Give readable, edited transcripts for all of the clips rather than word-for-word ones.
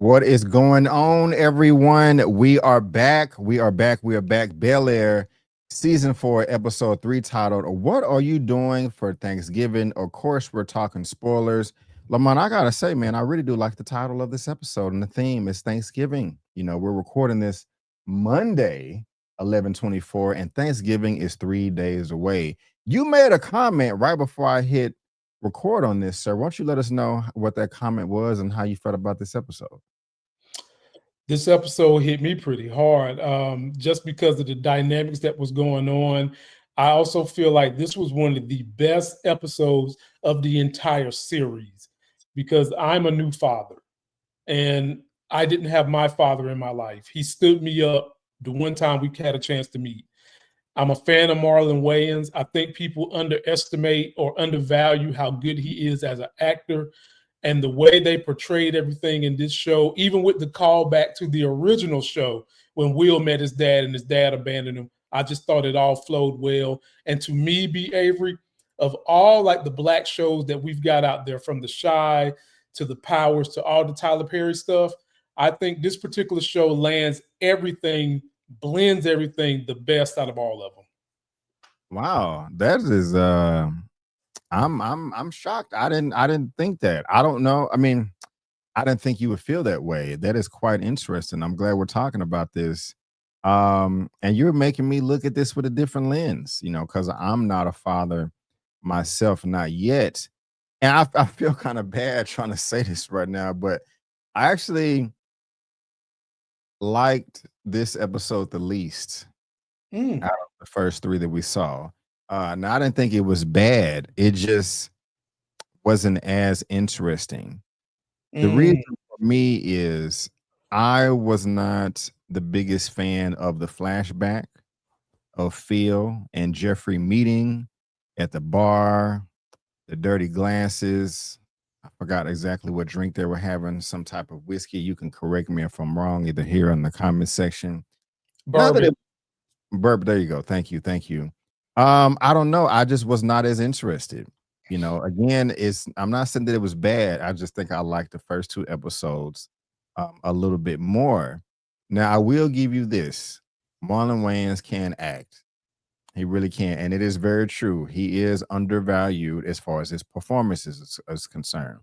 What is going on, everyone? We are back. We are back. We are back. Bel-Air, season 4, episode 3, titled "What Are You Doing for Thanksgiving?" Of course, we're talking spoilers. Lamont, I gotta say, man, I really do like the title of this episode, and the theme is Thanksgiving. We're recording this Monday, 11/24, and Thanksgiving is 3 days away. You made a comment right before I hit record on this, sir. Why don't you let us know what that comment was and how you felt about this episode? This episode hit me pretty hard, just because of the dynamics that was going on. I also feel like this was one of the best episodes of the entire series because I'm a new father and I didn't have my father in my life. He stood me up the one time we had a chance to meet. I'm a fan of Marlon Wayans. I think people underestimate or undervalue how good he is as an actor and the way they portrayed everything in this show, even with the callback to the original show when Will met his dad and his dad abandoned him. I just thought it all flowed well. And to me, B. Avery, of all like the black shows that we've got out there, from The Shy to The Powers to all the Tyler Perry stuff, I think this particular show lands everything, blends everything the best out of all of them. Wow, that is I'm shocked. I didn't think that. I don't know. I mean, I didn't think you would feel that way. That is quite interesting. I'm glad we're talking about this. And you're making me look at this with a different lens, because I'm not a father myself, not yet. And I feel kind of bad trying to say this right now, but I actually liked this episode the least out Mm, of the first three that we saw. Now I didn't think it was bad. It just wasn't as interesting. The reason mm, for me is I was not the biggest fan of the flashback of Phil and Geoffrey meeting at the bar, the dirty glasses. I forgot exactly what drink they were having, some type of whiskey. You can correct me if I'm wrong, either here in the comment section. Not that bourbon. it burp, there you go. Thank you. Thank you. I don't know. I just was not as interested. Again, I'm not saying that it was bad. I just think I liked the first two episodes a little bit more. Now I will give you this. Marlon Wayans can act. He really can. And it is very true. He is undervalued as far as his performances is concerned.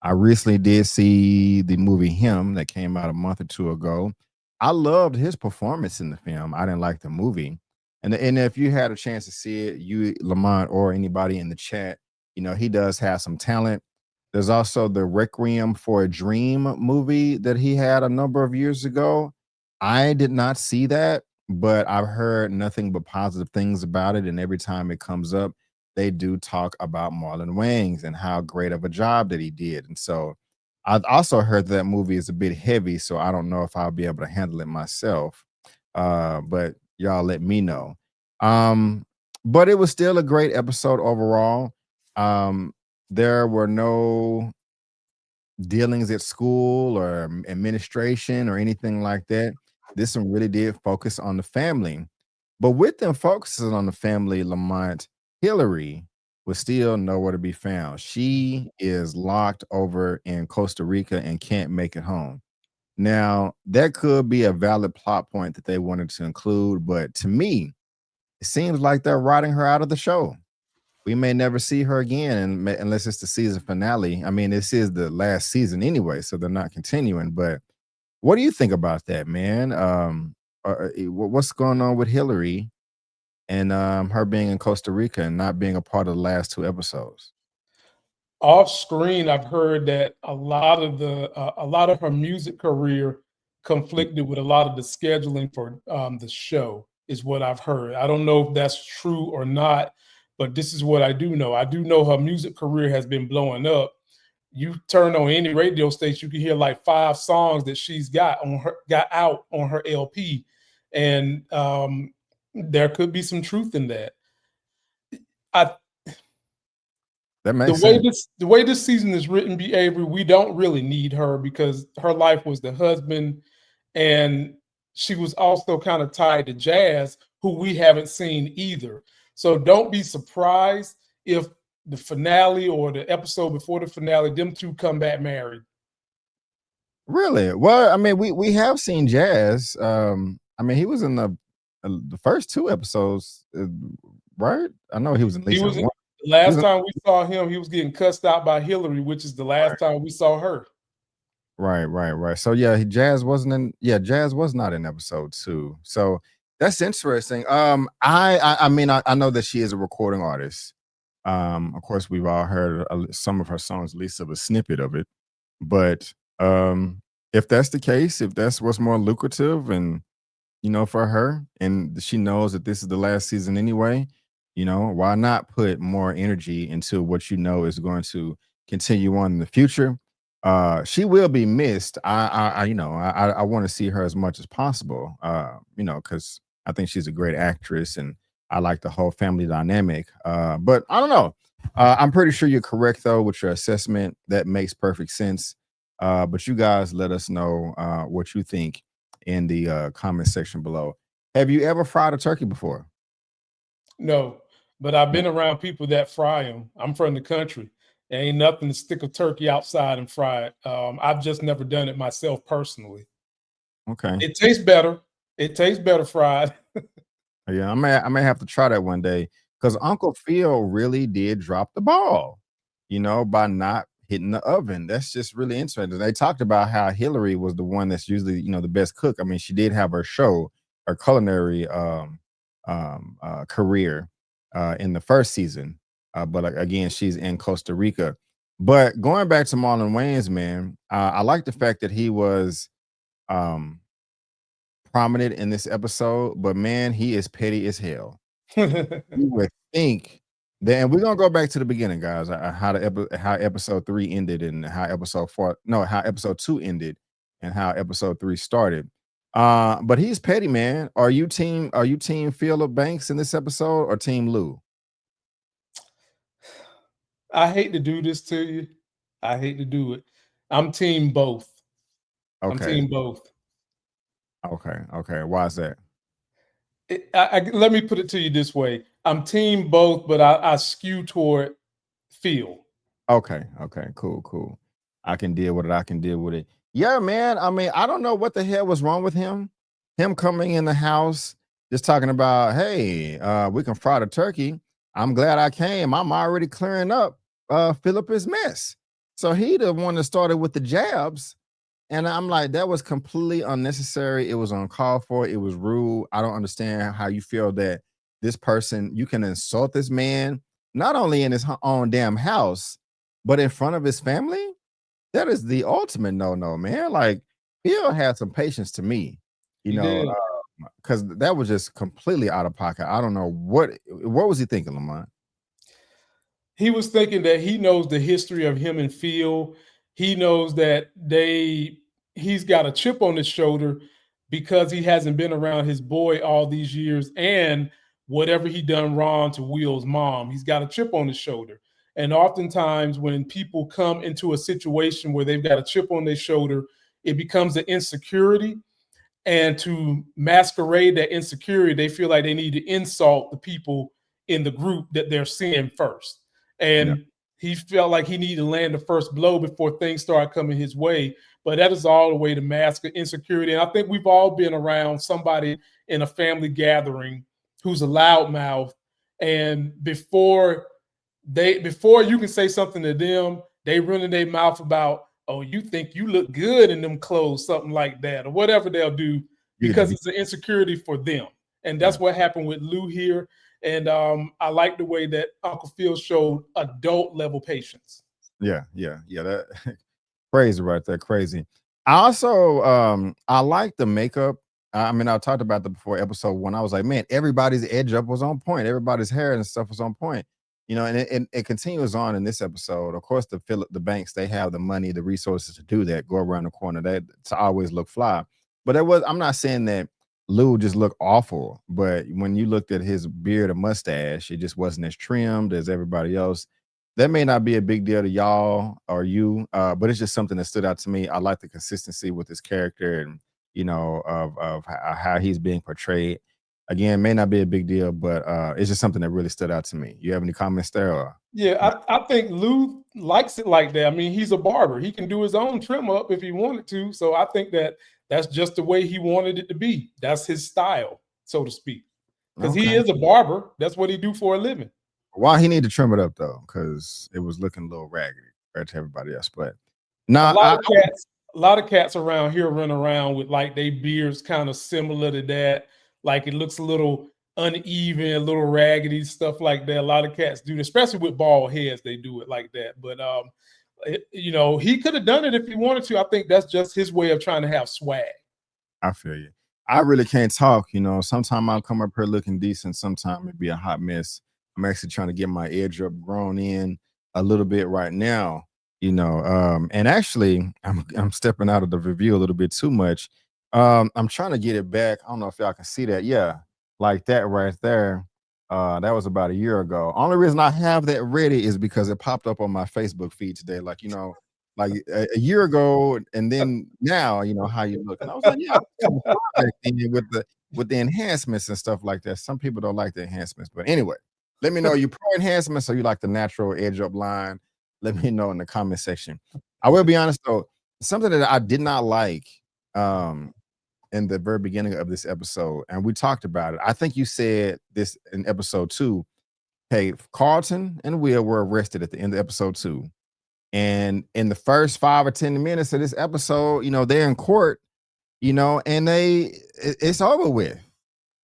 I recently did see the movie Him that came out a month or two ago. I loved his performance in the film. I didn't like the movie. And if you had a chance to see it, you, Lamont, or anybody in the chat, he does have some talent. There's also the Requiem for a Dream movie that he had a number of years ago. I did not see that, but I've heard nothing but positive things about it. And every time it comes up, they do talk about Marlon Wayans and how great of a job that he did. And so I've also heard that movie is a bit heavy, so I don't know if I'll be able to handle it myself. But y'all let me know. Um, but it was still a great episode overall. Um, there were no dealings at school or administration or anything like that. This one really did focus on the family. But with them focusing on the family, Lamont, Hillary was still nowhere to be found. She is locked over in Costa Rica and can't make it home. Now, that could be a valid plot point that they wanted to include, but to me, it seems like they're writing her out of the show. We may never see her again unless it's the season finale. I mean, this is the last season anyway, so they're not continuing. But what do you think about that, man? What's going on with Hillary and her being in Costa Rica and not being a part of the last two episodes? Off screen, I've heard that a lot of her music career conflicted with a lot of the scheduling for the show, is what I've heard. I don't know if that's true or not, but this is what I do know. I do know her music career has been blowing up. You turn on any radio station, you can hear like 5 songs that she's got out on her LP, and there could be some truth in that. I That makes sense. the way this season is written, B. Avery, we don't really need her because her life was the husband, and she was also kind of tied to Jazz, who we haven't seen either. So don't be surprised if the finale or the episode before the finale, them two come back married. Really? Well, I mean, we have seen Jazz. I mean, he was in the first 2 episodes, right? I know he was at He least was in one. the He was last in time we saw him, he was getting cussed out by Hillary, which is the last time we saw her. right. So yeah, Jazz was not in episode 2. So that's interesting. I mean, I know that she is a recording artist. Of course, we've all heard some of her songs, at least of a snippet of it. But if that's the case, if that's what's more lucrative and for her, and she knows that this is the last season anyway, why not put more energy into what is going to continue on in the future? She will be missed. I want to see her as much as possible. Because I think she's a great actress, and I like the whole family dynamic. But I don't know. I'm pretty sure you're correct though with your assessment. That makes perfect sense. But you guys let us know what you think in the comment section below. Have you ever fried a turkey before? No, but I've No. been around people that fry them. I'm from the country. There ain't nothing to stick a turkey outside and fry it. I've just never done it myself personally. Okay. It tastes better. It tastes better fried. Yeah, I may have to try that one day because Uncle Phil really did drop the ball, by not hitting the oven. That's just really interesting. They talked about how Hillary was the one that's usually, the best cook. I mean, she did have her show, her culinary career in the first season. But again, she's in Costa Rica. But going back to Marlon Wayans, man, I like the fact that he was um prominent in this episode, but man, he is petty as hell. You would think that, and we're gonna go back to the beginning, guys. How episode 3 ended, and how how episode 2 ended, and how episode 3 started. But he's petty, man. Are you team Philip Banks in this episode or team Lou? I hate to do this to you. I hate to do it. I'm team both. I'm Okay, team both. okay. Why is that? Let me put it to you this way. I'm team both, but I skew toward Phil. Okay, cool. I can deal with it. I can deal with it. Yeah, man. I mean, I don't know what the hell was wrong with him. Him coming in the house, just talking about, hey, we can fry the turkey. I'm glad I came. I'm already clearing up Philip's mess. So he the one that started with the jabs. And I'm like, that was completely unnecessary. It was uncalled for. It was rude. I don't understand how you feel that this person, you can insult this man, not only in his own damn house, but in front of his family. That is the ultimate no, man. Like, he'll have some patience to me, you He know, did. because that was just completely out of pocket. I don't know what was he thinking, Lamont? He was thinking that he knows the history of him and Phil. He knows that he's got a chip on his shoulder because he hasn't been around his boy all these years, and whatever he done wrong to Will's mom, he's got a chip on his shoulder. And oftentimes when people come into a situation where they've got a chip on their shoulder, it becomes an insecurity, and to masquerade that insecurity, they feel like they need to insult the people in the group that they're seeing first. Yeah, And he felt like he needed to land the first blow before things started coming his way. But that is all the way to mask insecurity. And I think we've all been around somebody in a family gathering who's a loudmouth. And before you can say something to them, they run in their mouth about, oh, you think you look good in them clothes, something like that, or whatever they'll do, you get because the it's an insecurity for them. And yeah. that's what happened with Lou here. And I like the way that Uncle Phil showed adult level patience. Yeah. That crazy right there, crazy. I also I like the makeup. I mean, I talked about that before episode 1. I was like, man, everybody's edge up was on point. Everybody's hair and stuff was on point. And it continues on in this episode. Of course, the banks, they have the money, the resources to do that, go around the corner, that to always look fly. But I'm not saying that Lou just looked awful, but when you looked at his beard and mustache, it just wasn't as trimmed as everybody else. That may not be a big deal to y'all or you, but it's just something that stood out to me. I like the consistency with his character, and of how he's being portrayed. Again, may not be a big deal, but it's just something that really stood out to me. You have any comments there? Or Yeah, I think Lou likes it like that. I mean, he's a barber. He can do his own trim up if he wanted to. So I think that that's just the way he wanted it to be. That's his style, so to speak. Because he okay. is a barber. That's what he do for a living. Why he need to trim it up though? Because it was looking a little raggedy compared to everybody else. But A nah, lot of cats, a lot of cats around here run around with like they beards kind of similar to that. Like it looks a little uneven, a little raggedy, stuff like that. A lot of cats do, especially with bald heads, they do it like that. But you know, he could have done it if he wanted to. I think that's just his way of trying to have swag. I feel you. I really can't talk. Sometimes I'll come up here looking decent. Sometimes it be a hot mess. I'm actually trying to get my eardrop grown in a little bit right now. And actually, I'm stepping out of the review a little bit too much. I'm trying to get it back. I don't know if y'all can see that. Yeah, like that right there. That was about a year ago. Only reason I have that ready is because it popped up on my Facebook feed today. Like a year ago, and then now, how you look. And I was like, yeah, kind of fly back then with the enhancements and stuff like that. Some people don't like the enhancements, but anyway, let me know, you pro enhancements or you like the natural edge up line. Let me know in the comment section. I will be honest though, something that I did not like um in the very beginning of this episode, and we talked about it. I think you said this in episode 2. Hey, Carlton and Will were arrested at the end of episode 2. And in the first 5 or 10 minutes of this episode, they're in court, and it's over with.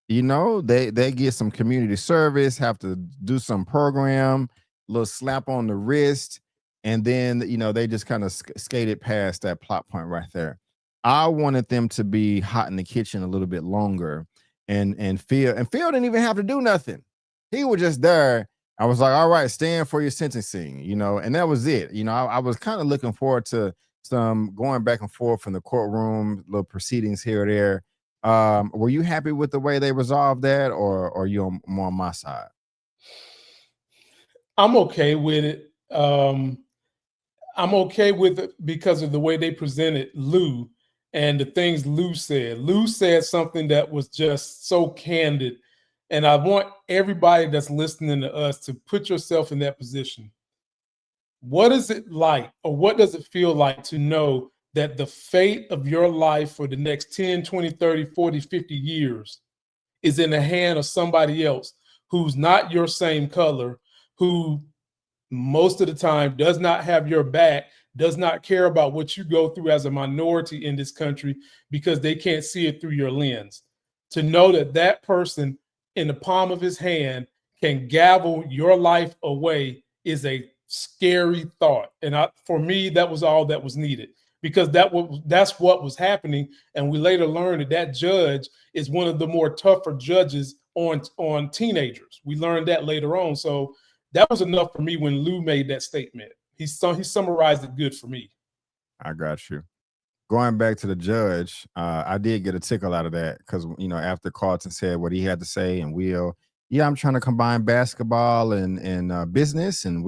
They get some community service, have to do some program, little slap on the wrist, and then they just kind of skated past that plot point right there. I wanted them to be hot in the kitchen a little bit longer, and Phil didn't even have to do nothing. He was just there. I was like, all right, stand for your sentencing, and that was it. I was kind of looking forward to some going back and forth in the courtroom, little proceedings here or there. Were you happy with the way they resolved that, or are you more on my side? I'm okay with it. I'm okay with it because of the way they presented Lou and the things Lou said. Lou said something that was just so candid. And I want everybody that's listening to us to put yourself in that position. What is it like, or what does it feel like to know that the fate of your life for the next 10, 20, 30, 40, 50 years is in the hand of somebody else who's not your same color, who most of the time does not have your back, does not care about what you go through as a minority in this country because they can't see it through your lens. To know that that person in the palm of his hand can gavel your life away is a scary thought. And for me, that was all that was needed, because that's what was happening. And we later learned that judge is one of the more tougher judges on teenagers. We learned that later on. So that was enough for me when Lou made that statement. He summarized it good for me. I got you. Going back to the judge, I did get a tickle out of that because after Carlton said what he had to say, and Will, yeah, I'm trying to combine basketball and business. And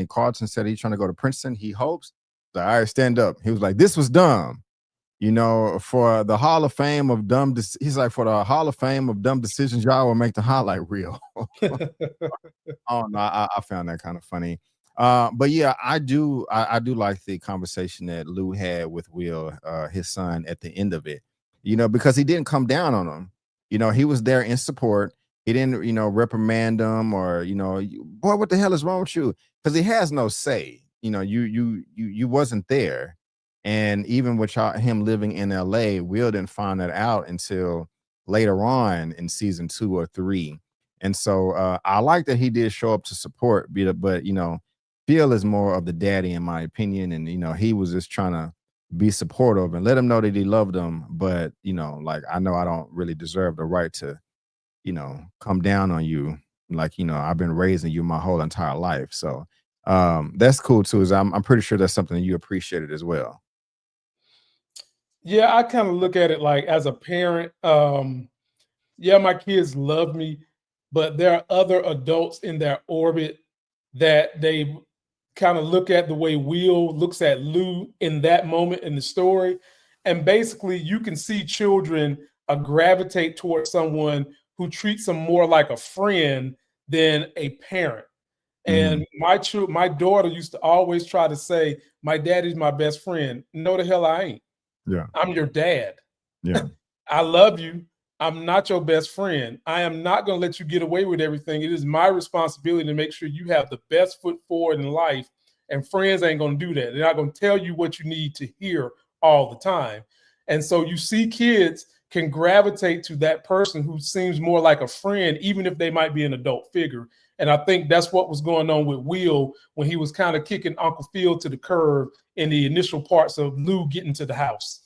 Carlton said he's trying to go to Princeton. He hopes. So, all right, stand up. He was like, "This was dumb." For the Hall of Fame of dumb. He's like, for the Hall of Fame of dumb decisions, y'all will make the highlight reel. Oh no, I found that kind of funny. But yeah, I do like the conversation that Lou had with Will, his son, at the end of it. Because he didn't come down on him. He was there in support. He didn't, reprimand him or, boy, what the hell is wrong with you? Because he has no say. You wasn't there. And even with him living in LA, Will didn't find that out until later on in season 2 or 3. And so I like that he did show up to support, but Phil is more of the daddy in my opinion, and he was just trying to be supportive and let him know that he loved him. But like, I know I don't really deserve the right to come down on you. Like, I've been raising you my whole entire life, so that's cool too. Is I'm pretty sure that's something that you appreciated as well. Yeah, I kind of look at it like, as a parent, yeah, my kids love me, but there are other adults in their orbit that they kind of look at the way Will looks at Lou in that moment in the story. And basically, you can see children gravitate towards someone who treats him more like a friend than a parent. And my daughter used to always try to say, my daddy's my best friend. No, the hell I ain't. Yeah. I'm your dad. Yeah. I love you. I'm not your best friend. I am not going to let you get away with everything. It is my responsibility to make sure you have the best foot forward in life. And friends ain't going to do that. They're not going to tell you what you need to hear all the time. And so you see kids can gravitate to that person who seems more like a friend, even if they might be an adult figure. And I think that's what was going on with Will when he was kind of kicking Uncle Phil to the curb in the initial parts of Lou getting to the house.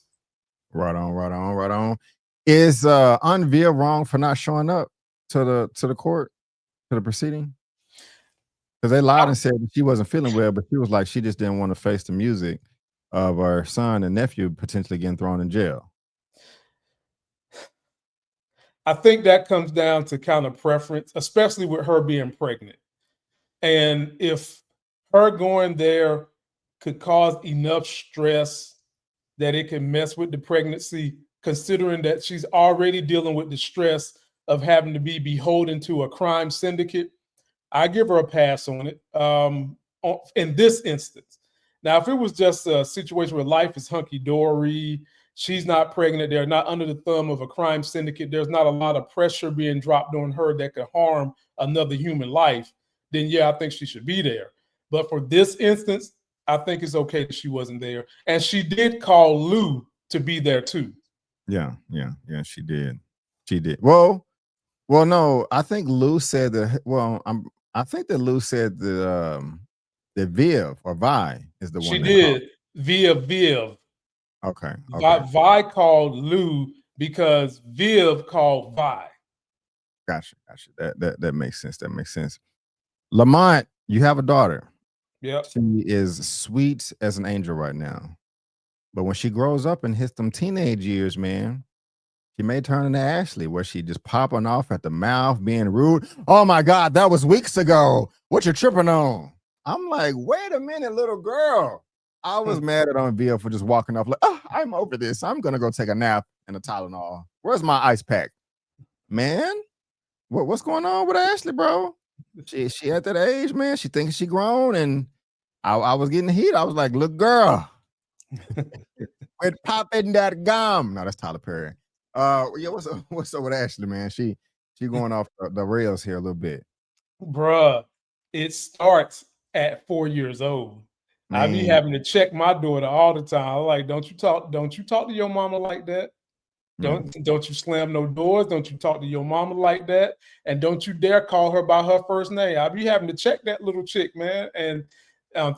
Right on, right on, right on. Is Unveil wrong for not showing up to the court, to the proceeding? Because they lied and said that she wasn't feeling well, but she was like she just didn't want to face the music of her son and nephew potentially getting thrown in jail. I think that comes down to kind of preference, especially with her being pregnant. And if her going there could cause enough stress that it can mess with the pregnancy, considering that she's already dealing with the stress of having to be beholden to a crime syndicate, I give her a pass on it in this instance. Now, if it was just a situation where life is hunky-dory, she's not pregnant, they're not under the thumb of a crime syndicate, there's not a lot of pressure being dropped on her that could harm another human life, then yeah, I think she should be there. But for this instance, I think it's okay that she wasn't there. And she did call Lou to be there too. Yeah, she did. She did. Well, no, I think Lou said that. Well, I think that Lou said that Viv or Vi is the She one that called. did Viv. Okay. Vi called Lou because Viv called Vi. Gotcha. That makes sense. That makes sense. Lamont, you have a daughter. Yep. She is sweet as an angel right now. But when she grows up and hits them teenage years, man, she may turn into Ashley, where she just popping off at the mouth, being rude. Oh my God, that was weeks ago. What you tripping on? I'm like, wait a minute, little girl. I was mad at Unveil for just walking off like, oh, I'm over this. I'm gonna go take a nap and a Tylenol. Where's my ice pack? Man, what's going on with Ashley, bro? She at that age, man. She thinks she grown, and I was getting heat. I was like, look, girl, quit popping that gum. No, that's Tyler Perry. Yeah, what's up with Ashley, man? She going off the rails here a little bit. Bruh, it starts at 4 years old. I be Man. having to check my daughter all the time. I'm like, don't you talk to your mama like that. Don't you slam no doors. Don't you talk to your mama like that. And don't you dare call her by her first name. I be having to check that little chick, man, and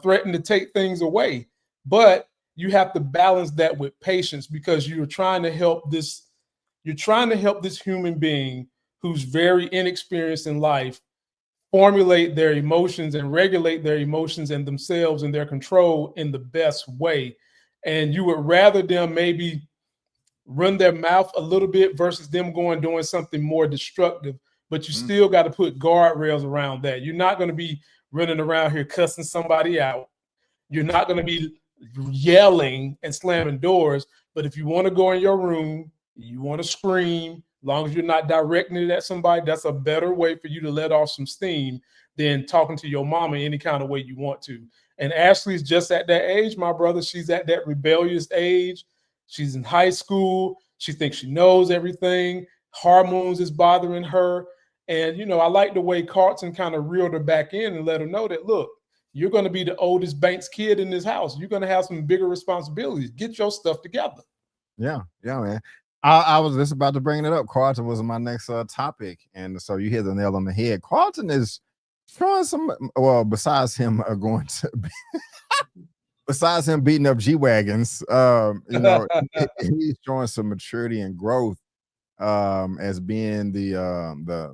threaten to take things away. But you have to balance that with patience because you're trying to help this human being who's very inexperienced in life formulate their emotions and regulate their emotions and themselves and their control in the best way. And you would rather them maybe run their mouth a little bit versus them doing something more destructive. But you still got to put guardrails around that. You're not going to be running around here cussing somebody out. You're not going to be yelling and slamming doors. But if you want to go in your room, you want to scream, as long as you're not directing it at somebody, that's a better way for you to let off some steam than talking to your mama any kind of way you want to. And Ashley's just at that age, my brother. She's at that rebellious age. She's in high school. She thinks she knows everything. Hormones is bothering her. And, I like the way Carlton kind of reeled her back in and let her know that, look, you're going to be the oldest Banks kid in this house. You're going to have some bigger responsibilities. Get your stuff together. Yeah, man. I was just about to bring it up. Carlton was my next topic. And so you hit the nail on the head. Carlton is showing some, well, besides him besides him beating up G-Wagons, he's showing some maturity and growth as being the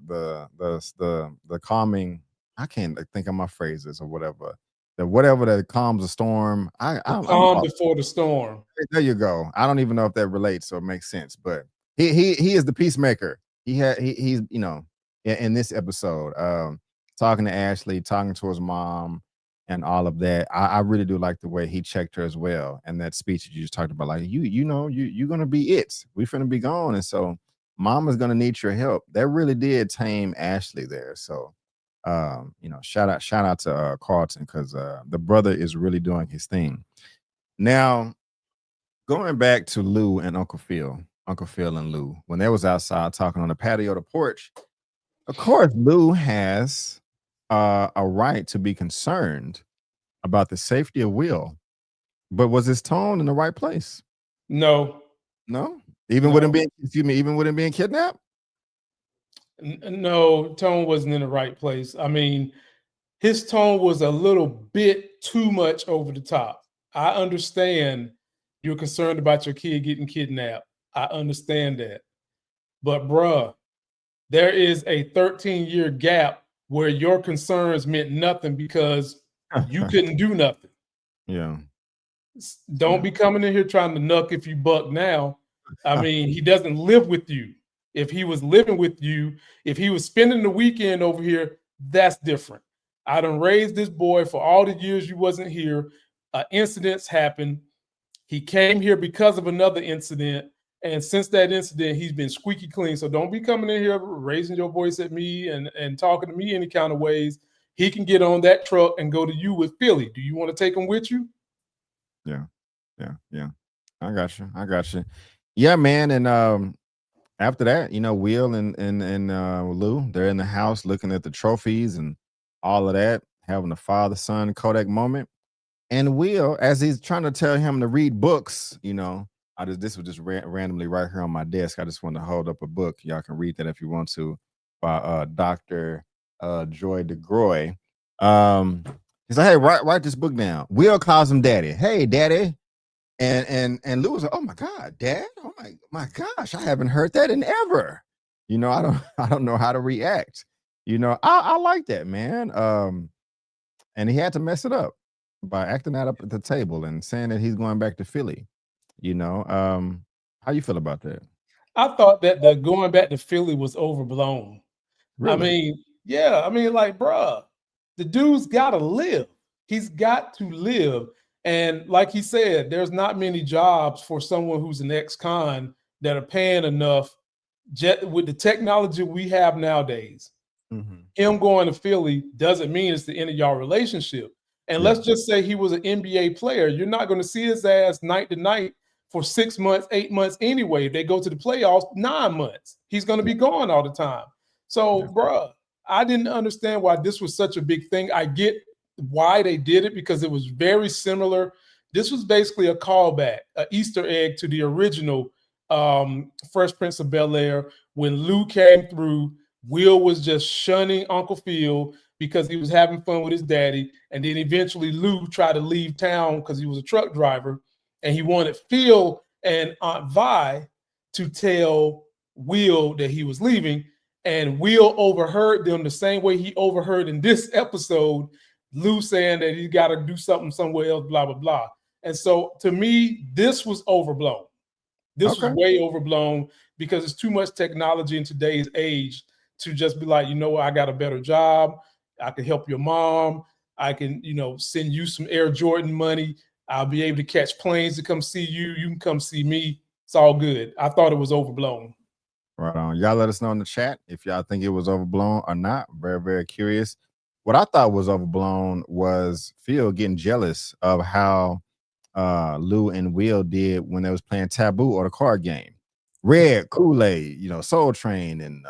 calming. I can't think of my phrases or whatever. Whatever that calms the storm. I'm calm before the storm. There you go. I don't even know if that relates or makes sense, but he is the peacemaker. He's in this episode, talking to Ashley, talking to his mom, and all of that. I really do like the way he checked her as well, and that speech that you just talked about. Like you're gonna be it. We finna be gone, and so Mama's gonna need your help. That really did tame Ashley there. So shout out to Carlton because the brother is really doing his thing. Now, going back to Lou and Uncle Phil and Lou, when they was outside talking on the patio of the porch, of course, Lou has a right to be concerned about the safety of Will, but was his tone in the right place? No, No, even with him no, being, excuse me, even with him being kidnapped. no. Tone wasn't in the right place. I mean, his tone was a little bit too much over the top. I understand you're concerned about your kid getting kidnapped. I understand that. But, bruh, there is a 13-year gap where your concerns meant nothing because you couldn't do nothing. Yeah, Don't yeah. be coming in here trying to nuck if you buck now. I mean, he doesn't live with you. If he was living with you, if he was spending the weekend over here, that's different. I done raised this boy for all the years you wasn't here. Incidents happened. He came here because of another incident. And since that incident, he's been squeaky clean. So don't be coming in here raising your voice at me and talking to me any kind of ways. He can get on that truck and go to you with Philly. Do you want to take him with you? Yeah, yeah. I got you. I got you. Yeah, man. And after that, Will and Lou, they're in the house looking at the trophies and all of that, having a father son Kodak moment. And Will, as he's trying to tell him to read books, I just this was just randomly right here on my desk. I just want to hold up a book. Y'all can read that if you want to, by Dr. Joy DeGroy. Um, he's like, hey, write this book down. Will calls him daddy. Hey, daddy. And Lou was like, oh my God, dad. Oh my gosh, I haven't heard that in ever. I don't I don't know how to react. I like that, man. And he had to mess it up by acting that up at the table and saying that he's going back to Philly. How you feel about that? I thought that the going back to Philly was overblown. I Really? mean, yeah, I mean, like, bruh, the dude's got to live. He's got to live. And like he said, there's not many jobs for someone who's an ex-con that are paying enough with the technology we have nowadays. Mhm. Him going to Philly doesn't mean it's the end of y'all relationship. And Yeah. let's just say he was an NBA player. You're not going to see his ass night to night for 6 months, 8 months anyway. If they go to the playoffs, 9 months. He's going to be gone all the time. Yeah. So, bruh, I didn't understand why this was such a big thing. I get why they did it because it was very similar. This was basically a callback, an Easter egg to the original Fresh Prince of Bel-Air when Lou came through. Will was just shunning Uncle Phil because he was having fun with his daddy. And then eventually Lou tried to leave town because he was a truck driver. And he wanted Phil and Aunt Vi to tell Will that he was leaving. And Will overheard them the same way he overheard in this episode Lou saying that he got to do something somewhere else, blah, blah, blah. And so to me, this was overblown. This was Okay. way overblown because it's too much technology in today's age to just be like, I got a better job. I can help your mom. I can, send you some Air Jordan money. I'll be able to catch planes to come see you. You can come see me. It's all good. I thought it was overblown. Right on. Y'all let us know in the chat if y'all think it was overblown or not. Very, very curious. What I thought was overblown was Phil getting jealous of how Lou and Will did when they was playing Taboo or the card game. Red, Kool-Aid, Soul Train, and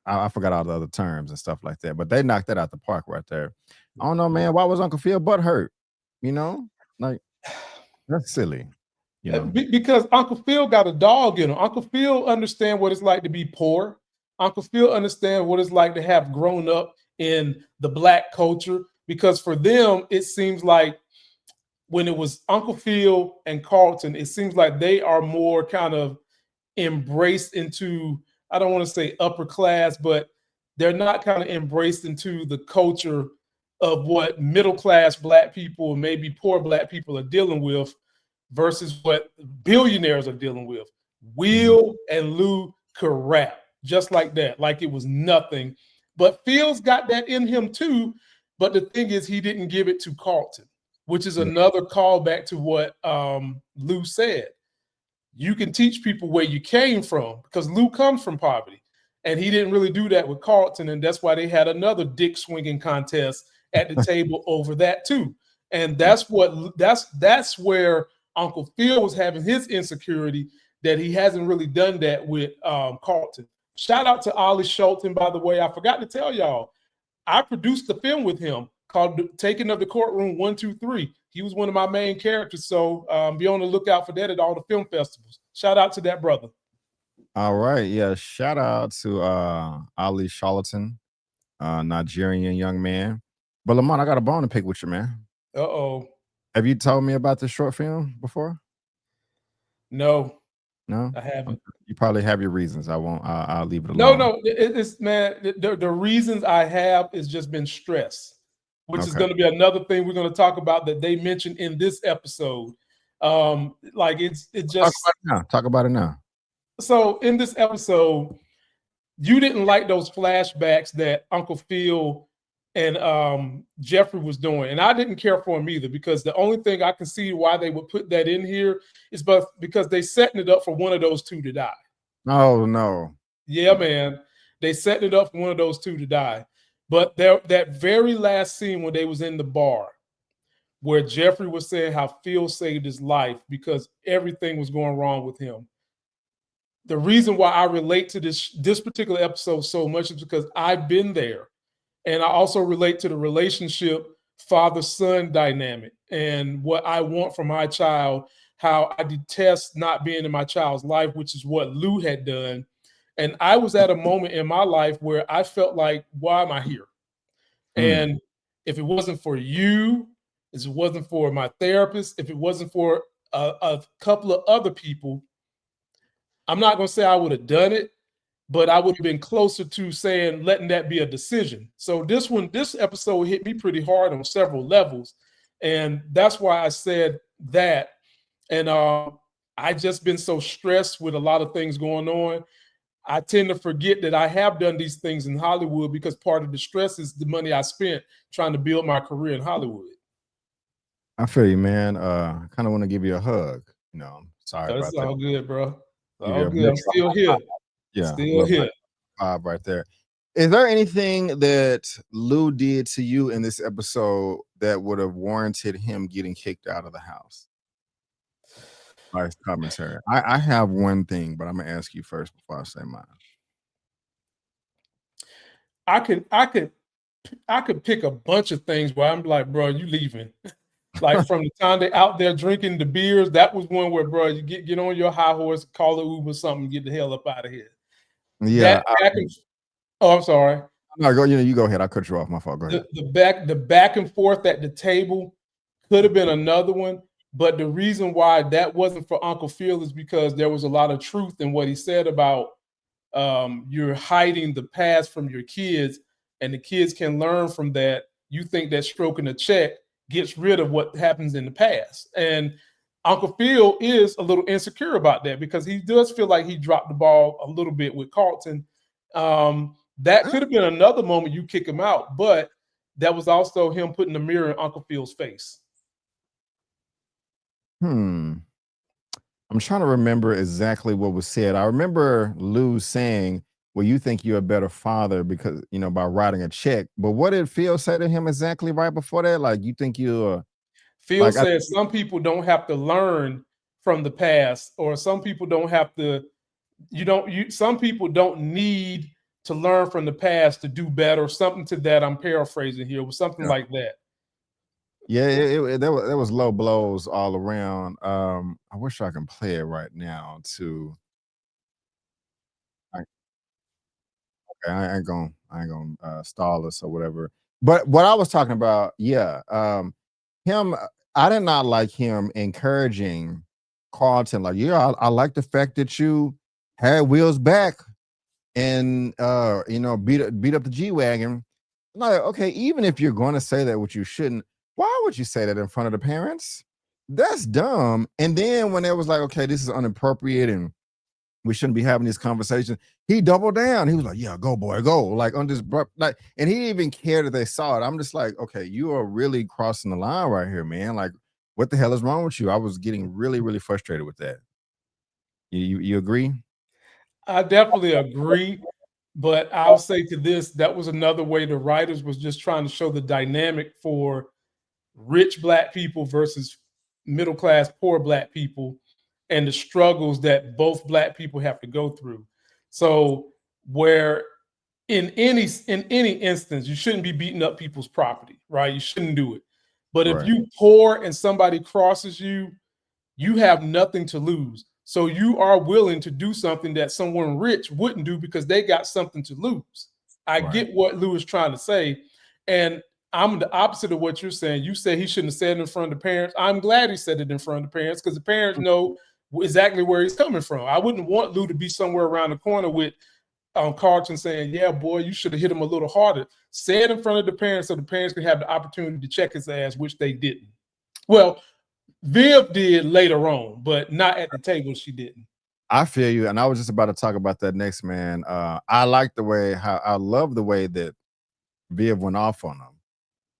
I forgot all the other terms and stuff like that. But they knocked that out the park right there. I don't know, man. Why was Uncle Phil butt hurt? You know, like that's silly. You know. Because Uncle Phil got a dog in him. Uncle Phil understand what it's like to be poor. Uncle Phil understand what it's like to have grown up in the black culture. Because for them, it seems like when it was Uncle Phil and Carlton, it seems like they are more kind of embraced into, I don't want to say upper class, but they're not kind of embraced into the culture of what middle class black people and maybe poor black people are dealing with versus what billionaires are dealing with. Mhm. Will and Lou could rap just like that, like it was nothing. But Phil's got that in him too. But the thing is, he didn't give it to Carlton, which is Yeah. another callback to what Lou said. you can teach people where you came from, because Lou comes from poverty. And he didn't really do that with Carlton. And that's why they had another dick swinging contest at the table over that too. And that's where Uncle Phil was having his insecurity, that he hasn't really done that with Carlton. Shout out to Ollie Schulten, by the way. I forgot to tell y'all, I produced the film with him called Taking of the Courtroom 1, 2, 3. He was one of my main characters. So be on the lookout for that at all the film festivals. Shout out to that brother. All right. Yeah. Shout out to Ali Charlatan, Nigerian young man. But Lamont, I got a bone to pick with you, man. Uh-oh. Have you told me about this short film before? No. No? I haven't. You probably have your reasons. I won't. I'll leave it No, alone. no. It's man, the reasons I have is just been stress, which is going to be another thing we're going to talk about that they mentioned in this episode. Like it just talk about it now. So in this episode, you didn't like those flashbacks that Uncle Phil and Geoffrey was doing, and I didn't care for them either, because the only thing I can see why they would put that in here is because they setting it up for one of those two to die. Oh no. Yeah, man. They setting it up for one of those two to die. But that very last scene when they was in the bar, where Geoffrey was saying how Phil saved his life because everything was going wrong with him. The reason why I relate to this particular episode so much is because I've been there. And I also relate to the relationship father-son dynamic and what I want for my child, how I detest not being in my child's life, which is what Lou had done. And I was at a moment in my life where I felt like, why am I here? And if it wasn't for you, if it wasn't for my therapist, if it wasn't for a couple of other people, I'm not going to say I would have done it, but I would have been closer to saying, letting that be a decision. So this episode hit me pretty hard on several levels. And that's why I said that. And I just been so stressed with a lot of things going on. I tend to forget that I have done these things in Hollywood, because part of the stress is the money I spent trying to build my career in Hollywood. I feel you, man. I kind of want to give you a hug. Sorry about That's that. all good, bro. Give you All a good. I'm still here. Yeah, Still here. Vibe right there. Is there anything that Lou did to you in this episode that would have warranted him getting kicked out of the house? Nice commentary. I have one thing, but I'm gonna ask you first before I say mine. I could pick a bunch of things where I'm like, bro, you leaving. Like from the time they out there drinking the beers, that was one where, bro, you get on your high horse, call the Uber, something, get the hell up out of here. Yeah. I'm sorry. No, go. You go ahead. I cut you off. My fault. Go ahead. The back and forth at the table could have been another one, but the reason why that wasn't for Uncle Phil is because there was a lot of truth in what he said about you're hiding the past from your kids, and the kids can learn from that. You think that stroking a check gets rid of what happens in the past, and Uncle Phil is a little insecure about that, because he does feel like he dropped the ball a little bit with Carlton. That could have been another moment you kick him out, but that was also him putting the mirror in Uncle Phil's face. I'm trying to remember exactly what was said. I remember Lou saying, well, you think you're a better father because, by writing a check. But what did Phil say to him exactly right before that? Like, you think you're... Phil said some people don't have to learn from the past, or some people don't have to, some people don't need to learn from the past to do better, or something to that. I'm paraphrasing here, with something like that. Yeah, there was low blows all around. I wish I can play it right now too. Okay, I ain't gonna stall us or whatever. But what I was talking about, him. I did not like him encouraging Carlton. Like, I like the fact that you had Will's back and beat up the G-Wagon. Like, okay, even if you're going to say that, which you shouldn't, why would you say that in front of the parents? That's dumb. And then when it was like, okay, this is inappropriate and we shouldn't be having this conversation, he doubled down. He was like, yeah, go boy, go. Like on this, like, and he didn't even care that they saw it. I'm just like, okay, you are really crossing the line right here, man. Like, what the hell is wrong with you? I was getting really, really frustrated with that. You agree? I definitely agree, but I'll say to this, that was another way the writers was just trying to show the dynamic for rich black people versus middle class poor black people and the struggles that both black people have to go through. So where in any instance you shouldn't be beating up people's property, right? You shouldn't do it. But if Right. you poor and somebody crosses you, you have nothing to lose. So you are willing to do something that someone rich wouldn't do because they got something to lose. I Right. get what Lou is trying to say. And I'm the opposite of what you're saying. You say he shouldn't have said it in front of the parents. I'm glad he said it in front of the parents because the parents know exactly where he's coming from. I wouldn't want Lou to be somewhere around the corner with Carlton saying, "Yeah, boy, you should have hit him a little harder." Say it in front of the parents so the parents can have the opportunity to check his ass, which they didn't. Well, Viv did later on, but not at the table. She didn't. I feel you, and I was just about to talk about that next, man. I like the way how I love the way that Viv went off on him.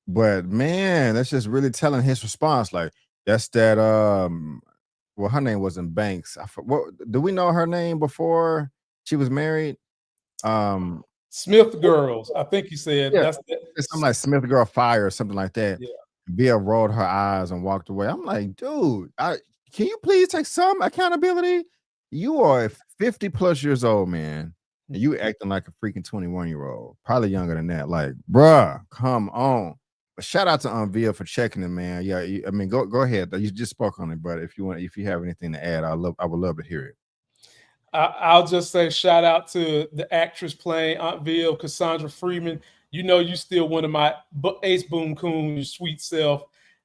But man, that's just really telling his response. Like that's that well, her name wasn't Banks. What do we know her name before she was married? Um Smith girls, I think you said yeah, that's that. it's something like Smith Girl Fire or something like that. Yeah, Viv rolled her eyes and walked away. I'm like, dude, can you please take some accountability? You are 50 plus years old, man, and you acting like a freaking 21-year-old, probably younger than that. Like, bruh, come on. But shout out to Viv for checking it, man. Yeah, I mean, go ahead. You just spoke on it, but if you have anything to add, I would love to hear it. I'll just say shout out to the actress playing Aunt Viv, Cassandra Freeman. You know, you still one of my Ace Boom Coon, your sweet self.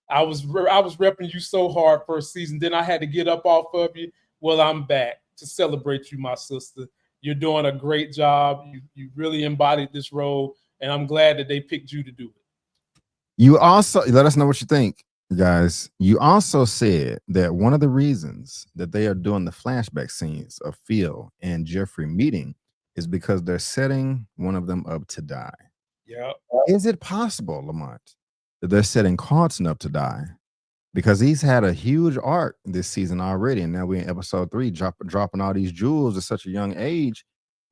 I was repping you so hard first season. Then I had to get up off of you. Well, I'm back to celebrate you, my sister. You're doing a great job. You really embodied this role, and I'm glad that they picked you to do it. You also let us know what you think, guys. You also said that one of the reasons that they are doing the flashback scenes of Phil and Geoffrey meeting is because they're setting one of them up to die. Yeah. Is it possible, Lamont, that they're setting Carlton up to die? Because he's had a huge arc this season already, and now we're in episode 3, dropping all these jewels at such a young age.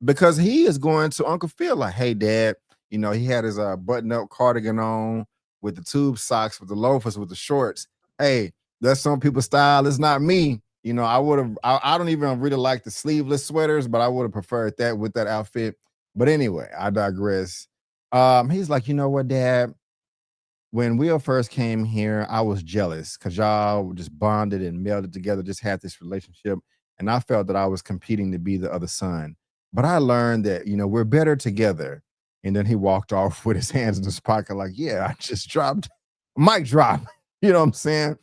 Because he is going to Uncle Phil like, "Hey, Dad," he had his button-up cardigan on with the tube socks, with the loafers, with the shorts. "Hey, that's some people's style. It's not me." I would have. I don't even really like the sleeveless sweaters, but I would have preferred that with that outfit. But anyway, I digress. He's like, "You know what, Dad? When Will first came here, I was jealous because y'all just bonded and melded together, just had this relationship. And I felt that I was competing to be the other son. But I learned that, we're better together." And then he walked off with his hands in his pocket, like, "Yeah, I just dropped mic drop." You know what I'm saying?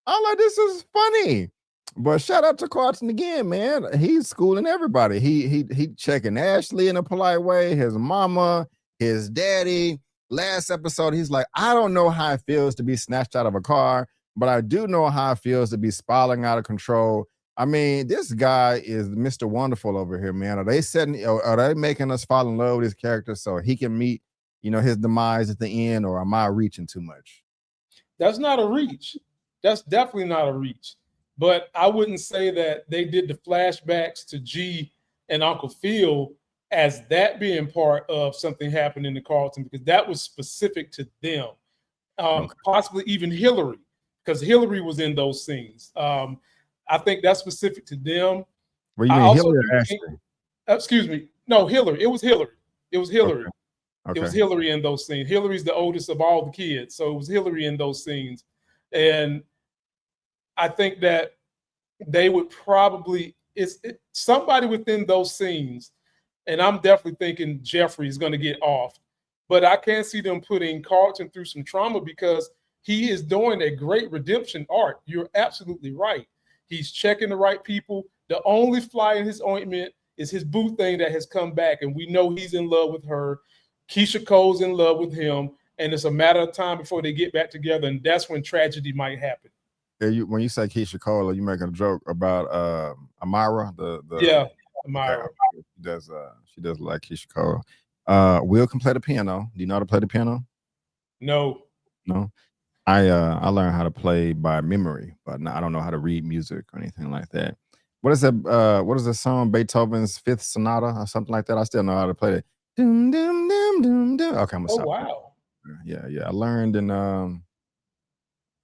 I'm like, this is funny. But shout out to Carlton again, man. He's schooling everybody. He checking Ashley in a polite way, his mama, his daddy. Last episode, he's like, "I don't know how it feels to be snatched out of a car, but I do know how it feels to be spiraling out of control." I mean, this guy is Mr. Wonderful over here, man. Are they making us fall in love with his character so he can meet, his demise at the end, or am I reaching too much? That's not a reach. That's definitely not a reach. But I wouldn't say that they did the flashbacks to G and Uncle Phil as that being part of something happening to Carlton because that was specific to them. Okay. Possibly even Hillary, because Hillary was in those scenes. I think that's specific to them. What do you I mean, also Hillary do or think, Ashley? excuse me, no, Hillary. It was Hillary. It was Okay. Hillary. It was Okay. Hillary in those scenes. Hillary's the oldest of all the kids, so it was Hillary in those scenes. And I think that they would probably somebody within those scenes, and I'm definitely thinking Geoffrey is going to get off, but I can't see them putting Carlton through some trauma because he is doing a great redemption arc. You're absolutely right. He's checking the right people. The only fly in his ointment is his boo thing that has come back, and we know he's in love with her. Keisha Cole's in love with him, and it's a matter of time before they get back together, and that's when tragedy might happen. Yeah, when you say Keisha Cole, are you making a joke about Amara? The Yeah, Okay, Amira. okay. She does like Keisha Cole. Will can play the piano. Do you know how to play the piano? No. No. I learned how to play by memory, but I don't know how to read music or anything like that. What is that? What is the song? Beethoven's Fifth Sonata or something like that. I still know how to play it. Doom, doom, doom, doom, doom. Okay, I'm gonna Oh, stop. wow. Yeah, yeah. I learned in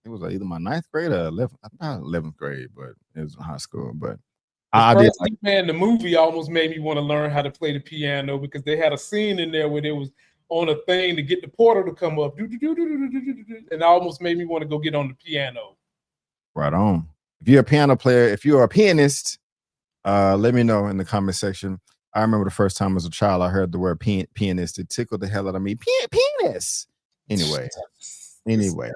it was either my ninth grade or 11th, not 11th grade, but it was in high school. But Because I did like personally, man, the movie almost made me want to learn how to play the piano because they had a scene in there where they was on a thing to get the portal to come up, and it almost made me want to go get on the piano. right on. If you're a piano player, if you're a pianist, let me know in the comment section. I remember the first time as a child I heard the word pianist. It tickled the hell out of me. Penis. Anyway, anyway,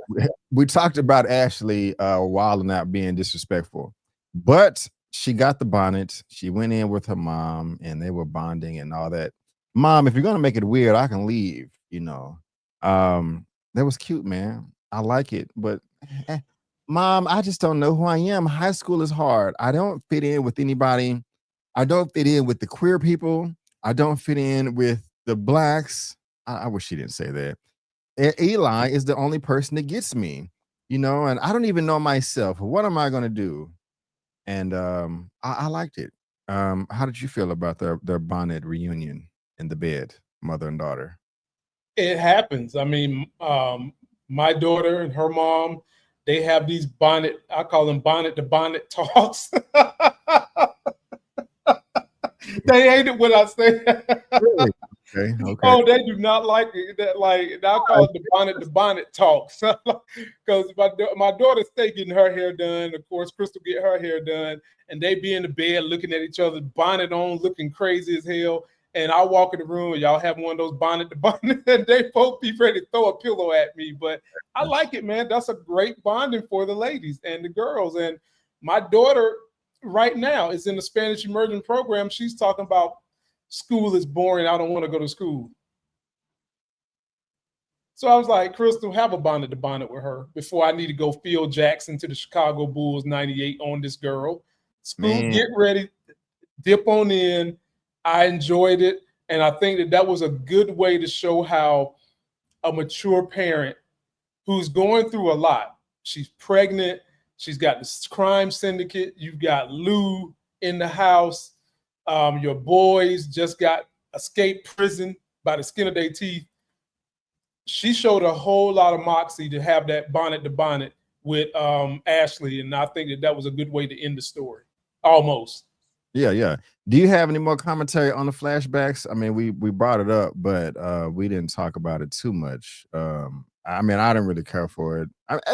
we talked about Ashley while not being disrespectful, but she got the bonnet. She went in with her mom, and they were bonding and all that. Mom, if you're gonna make it weird, I can leave. That was cute, man. I like it, but eh, Mom, I just don't know who I am. High school is hard. I don't fit in with anybody. I don't fit in with the queer people. I don't fit in with the blacks. I wish she didn't say that. Eli is the only person that gets me, and I don't even know myself. What am I going to do? And I liked it. How did you feel about their bonnet reunion in the bed, mother and daughter? It happens. I mean, my daughter and her mom, they have these bonnet, I call them bonnet to bonnet talks. They hate it when I say Really? Okay, okay. oh, they do not like it. That like I call it the bonnet to bonnet talks. Because my daughter stay getting her hair done. Of course, Crystal get her hair done, and they be in the bed looking at each other, bonnet on, looking crazy as hell. And I walk in the room, and y'all have one of those bonnet to bonnet, and they both be ready to throw a pillow at me. But I like it, man. That's a great bonding for the ladies and the girls. And my daughter right now is in the Spanish immersion program. She's talking about school is boring. I don't want to go to school. So I was like, Crystal, have a bonnet to bonnet with her before I need to go Phil Jackson to the Chicago Bulls 98 on this girl. School, Man, get ready, dip on in. I enjoyed it. And I think that was a good way to show how a mature parent who's going through a lot. She's pregnant. She's got this crime syndicate. You've got Lou in the house. Your boys just got escaped prison by the skin of their teeth. She showed a whole lot of moxie to have that bonnet to bonnet with Ashley, and I think that was a good way to end the story. Almost. yeah, yeah. Do you have any more commentary on the flashbacks? I mean, we brought it up, but we didn't talk about it too much. I mean, I didn't really care for it.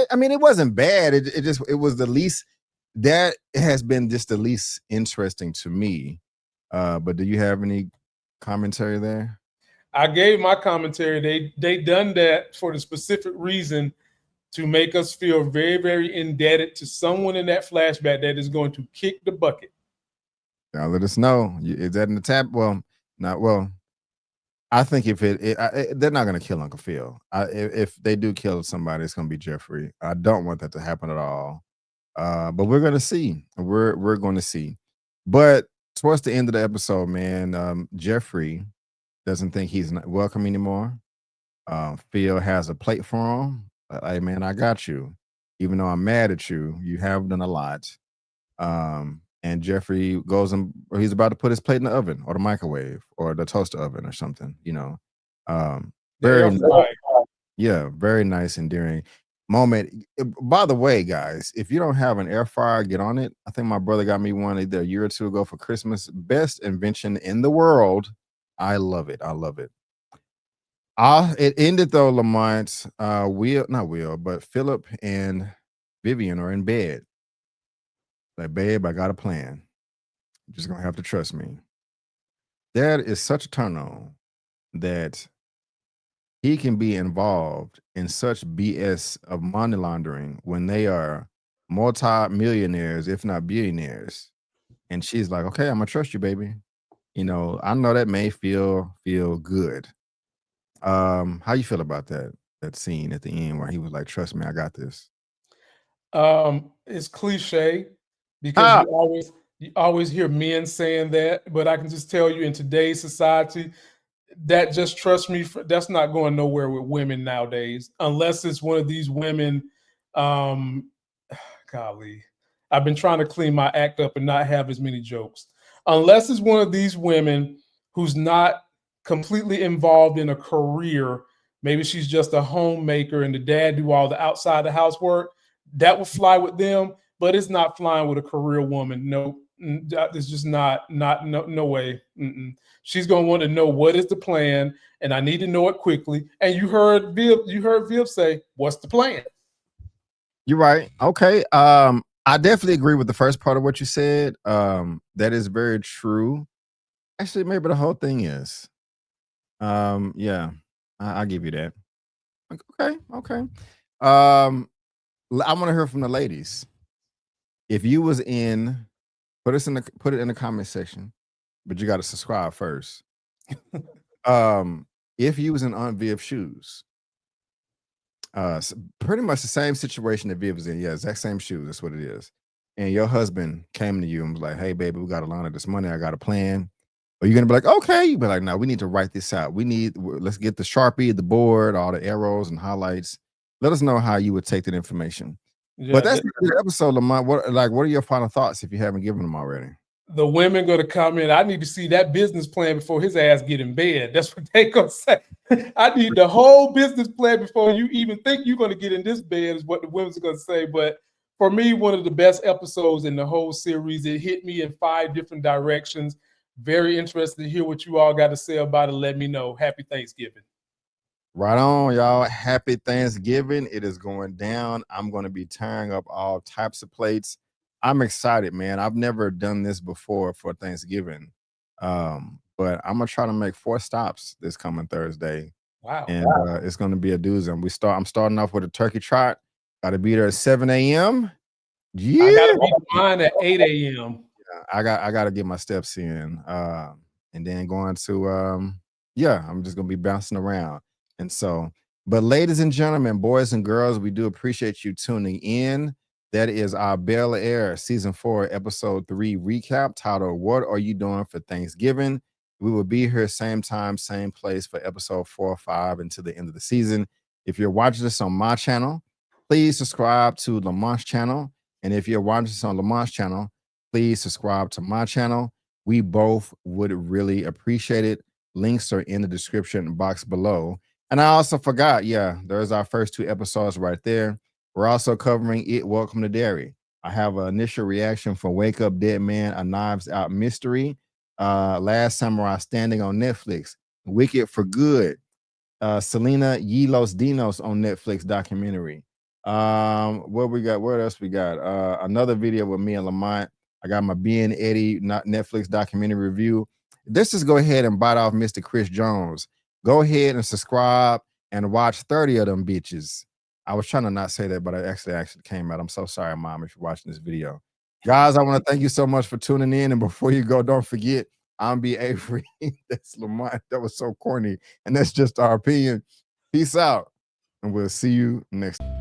I mean, it wasn't bad. It was the least that has been just the least interesting to me. But do you have any commentary there? I gave my commentary. They done that for the specific reason to make us feel very, very indebted to someone in that flashback that is going to kick the bucket. Now let us know. Is that in the tab? Well, not well. I think if they're not going to kill Uncle Phil. If they do kill somebody, it's going to be Geoffrey. I don't want that to happen at all. But we're going to see. We're going to see. But towards the end of the episode, man, Geoffrey doesn't think he's not welcome anymore. Phil has a plate for him. Hey, man, I got you. Even though I'm mad at you, you have done a lot. And Geoffrey goes and or he's about to put his plate in the oven or the microwave or the toaster oven or something. Um, The air very fryer. yeah, very nice, endearing moment. By the way, guys, if you don't have an air fryer, get on it. I think my brother got me one either a year or two ago for Christmas. Best invention in the world. I love it. I love it. It ended though, Lamont. Will not Will, but Philip and Vivian are in bed. Like, babe, I got a plan. You're just gonna have to trust me. That is such a turn on that he can be involved in such BS of money laundering when they are multi-millionaires, if not billionaires. And she's like, okay, I'm gonna trust you, baby. I know that may feel good. How you feel about that scene at the end where he was like, trust me, I got this. It's cliche because Ah, you always hear men saying that, but I can just tell you in today's society, that just trust me, that's not going nowhere with women nowadays, unless it's one of these women. Um, golly, I've been trying to clean my act up and not have as many jokes. Unless it's one of these women who's not completely involved in a career, maybe she's just a homemaker and the dad do all the outside the house work, that would fly with them, but it's not flying with a career woman. No, it's just no way. She's gonna want to know what is the plan, and I need to know it quickly. And you heard Viv say, "What's the plan?" You're right. Okay. I definitely agree with the first part of what you said. That is very true. Actually, maybe the whole thing is. Yeah, I'll give you that. Okay, okay. I want to hear from the ladies. If you was in, put it in the comment section, but you got to subscribe first. If you was in Aunt Viv's shoes, pretty much the same situation that Viv was in. Yeah, exact same shoes. That's what it is. And your husband came to you and was like, "Hey, baby, we got to line up this money. I got a plan." Are you gonna be like, "Okay"? You be like, "No, we need to write this out. Let's get the Sharpie, the board, all the arrows and highlights. Let us know how you would take that information." But Yeah, that's the episode, Lamont. What are your final thoughts if you haven't given them already? the women going to comment, "I need to see that business plan before his ass get in bed." That's what they gonna say. I need the whole business plan before you even think you're going to get in this bed, is what the women's are going to say. But for me, one of the best episodes in the whole series. It hit me in 5 different directions. Very interested to hear what you all got to say about it. Let me know. Happy Thanksgiving. Right on, y'all. Happy Thanksgiving. It is going down. I'm going to be tearing up all types of plates. I'm excited, man. I've never done this before for Thanksgiving. But I'm gonna try to make 4 stops this coming Thursday. Wow. And it's gonna be a doozy. And I'm starting off with a turkey trot. Gotta be there at 7 a.m. Yeah. I got to be mine at 8 a.m. I got to get my steps in. And then going to yeah, I'm just gonna be bouncing around. And so, but ladies and gentlemen, boys and girls, we do appreciate you tuning in. That is our Bel-Air season 4, episode 3 recap titled "What Are You Doing for Thanksgiving?" We will be here same time, same place for episode 4 or 5 until the end of the season. If you're watching this on my channel, please subscribe to Lamont's channel. And if you're watching this on Lamont's channel, please subscribe to my channel. We both would really appreciate it. Links are in the description box below. And I also forgot, yeah, there's our first 2 episodes right there. We're also covering It Welcome to Derry. I have an initial reaction for Wake Up Dead Man, A Knives Out Mystery, Last Samurai Standing on Netflix, Wicked for Good, Selena y los Dinos on Netflix documentary. What we got? What else we got? Another video with me and Lamont. I got my B and Eddie Netflix documentary review. Let's just go ahead and bite off Mr. Chris Jones. Go ahead and subscribe and watch 30 of them bitches. I was trying to not say that, but I actually came out. I'm so sorry, Mom, if you're watching this video. Guys, I want to thank you so much for tuning in. And before you go, don't forget, I'm B. Avery. That's Lamont. That was so corny. And that's just our opinion. Peace out. And we'll see you next time.